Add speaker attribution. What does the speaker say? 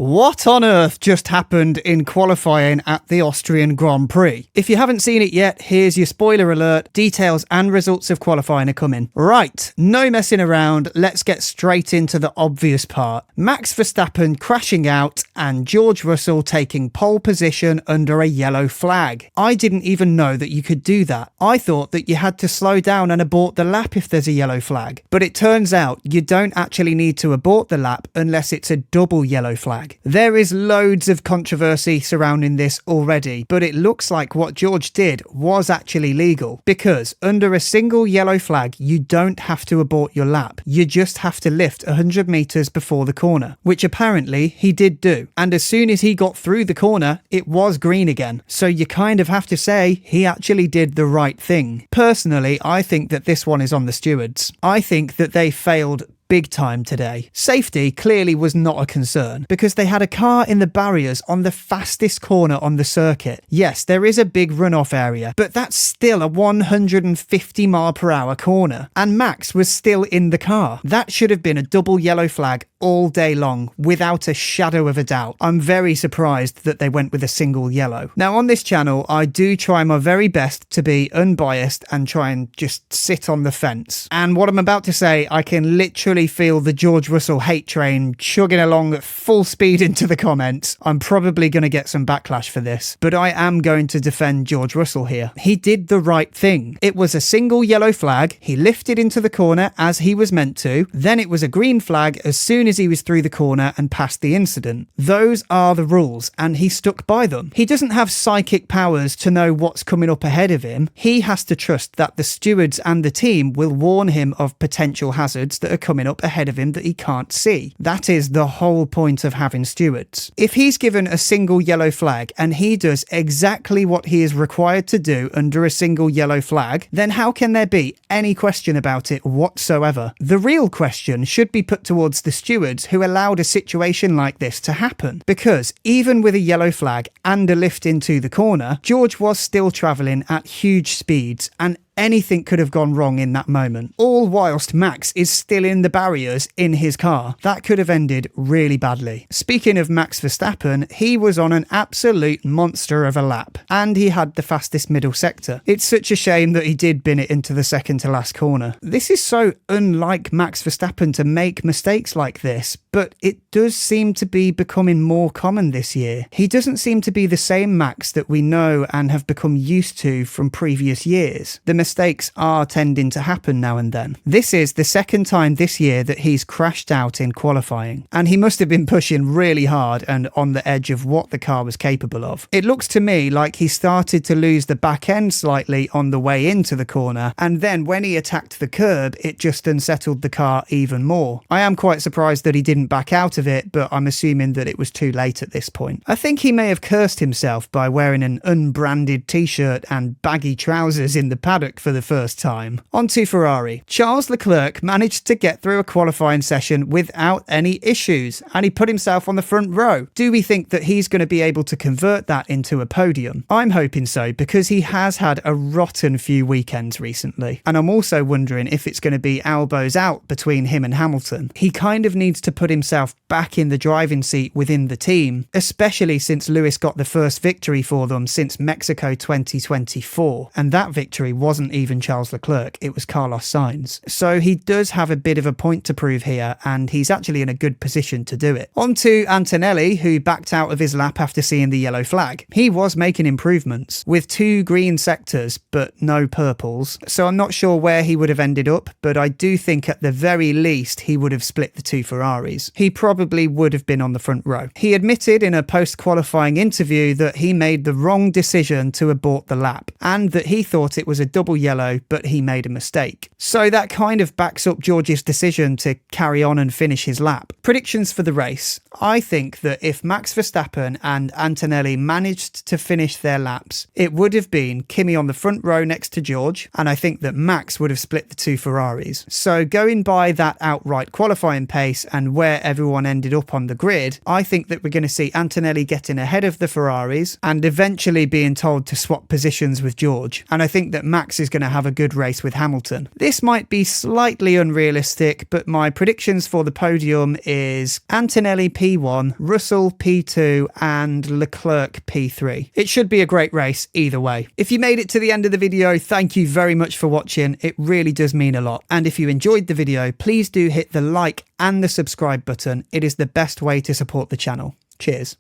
Speaker 1: What on earth just happened in qualifying at the Austrian Grand Prix? If you haven't seen it yet, here's your spoiler alert. Details and results of qualifying are coming. Right, no messing around. Let's get straight into the obvious part. Max Verstappen crashing out and George Russell taking pole position under a yellow flag. I didn't even know that you could do that. I thought that you had to slow down and abort the lap if there's a yellow flag. But it turns out you don't actually need to abort the lap unless it's a double yellow flag. There is loads of controversy surrounding this already, but it looks like what George did was actually legal, because under a single yellow flag, you don't have to abort your lap. You just have to lift 100 meters before the corner, which apparently he did do. And as soon as he got through the corner, it was green again. So you kind of have to say he actually did the right thing. Personally, I think that this one is on the stewards. I think that they failed big time today. Safety clearly was not a concern because they had a car in the barriers on the fastest corner on the circuit. Yes, there is a big runoff area, but that's still a 150 mile per hour corner. And Max was still in the car. That should have been a double yellow flag all day long without a shadow of a doubt. I'm very surprised that they went with a single yellow. Now on this channel, I do try my very best to be unbiased and try and just sit on the fence. And what I'm about to say, I can literally feel the George Russell hate train chugging along at full speed into the comments. I'm probably going to get some backlash for this, but I am going to defend George Russell here. He did the right thing. It was a single yellow flag. He lifted into the corner as he was meant to. Then it was a green flag as soon as he was through the corner and past the incident. Those are the rules, and he stuck by them. He doesn't have psychic powers to know what's coming up ahead of him. He has to trust that the stewards and the team will warn him of potential hazards that are coming up ahead of him that he can't see. That is the whole point of having stewards. If he's given a single yellow flag and he does exactly what he is required to do under a single yellow flag, then how can there be any question about it whatsoever? The real question should be put towards the stewards who allowed a situation like this to happen, because even with a yellow flag and a lift into the corner, George was still travelling at huge speeds and anything could have gone wrong in that moment. All whilst Max is still in the barriers in his car. That could have ended really badly. Speaking of Max Verstappen, he was on an absolute monster of a lap, and he had the fastest middle sector. It's such a shame that he did bin it into the second to last corner. This is so unlike Max Verstappen to make mistakes like this, but it does seem to be becoming more common this year. He doesn't seem to be the same Max that we know and have become used to from previous years. The mistakes are tending to happen now and then. This is the second time this year that he's crashed out in qualifying, and he must have been pushing really hard and on the edge of what the car was capable of. It looks to me like he started to lose the back end slightly on the way into the corner, and then when he attacked the curb, it just unsettled the car even more. I am quite surprised that he didn't back out of it, but I'm assuming that it was too late at this point. I think he may have cursed himself by wearing an unbranded t-shirt and baggy trousers in the paddock for the first time. On to Ferrari. Charles Leclerc managed to get through a qualifying session without any issues, and he put himself on the front row. Do we think that he's going to be able to convert that into a podium? I'm hoping so, because he has had a rotten few weekends recently, and I'm also wondering if it's going to be elbows out between him and Hamilton. He kind of needs to put himself back in the driving seat within the team, especially since Lewis got the first victory for them since Mexico 2024, and that victory wasn't even Charles Leclerc, it was Carlos Sainz. So he does have a bit of a point to prove here, and he's actually in a good position to do it. On to Antonelli, who backed out of his lap after seeing the yellow flag. He was making improvements, with 2 green sectors, but no purples, so I'm not sure where he would have ended up, but I do think at the very least he would have split the 2 Ferraris. He probably would have been on the front row. He admitted in a post-qualifying interview that he made the wrong decision to abort the lap, and that he thought it was a double yellow, but he made a mistake. So that kind of backs up George's decision to carry on and finish his lap. Predictions for the race. I think that if Max Verstappen and Antonelli managed to finish their laps, it would have been Kimi on the front row next to George, and I think that Max would have split the 2 Ferraris. So going by that outright qualifying pace and where everyone ended up on the grid, I think that we're going to see Antonelli getting ahead of the Ferraris and eventually being told to swap positions with George, and I think that Max is going to have a good race with Hamilton. This might be slightly unrealistic, but my predictions for the podium is is Antonelli P1, Russell P2, and Leclerc P3. It should be a great race either way. If you made it to the end of the video, thank you very much for watching. It really does mean a lot. And if you enjoyed the video, please do hit the like and the subscribe button. It is the best way to support the channel. Cheers.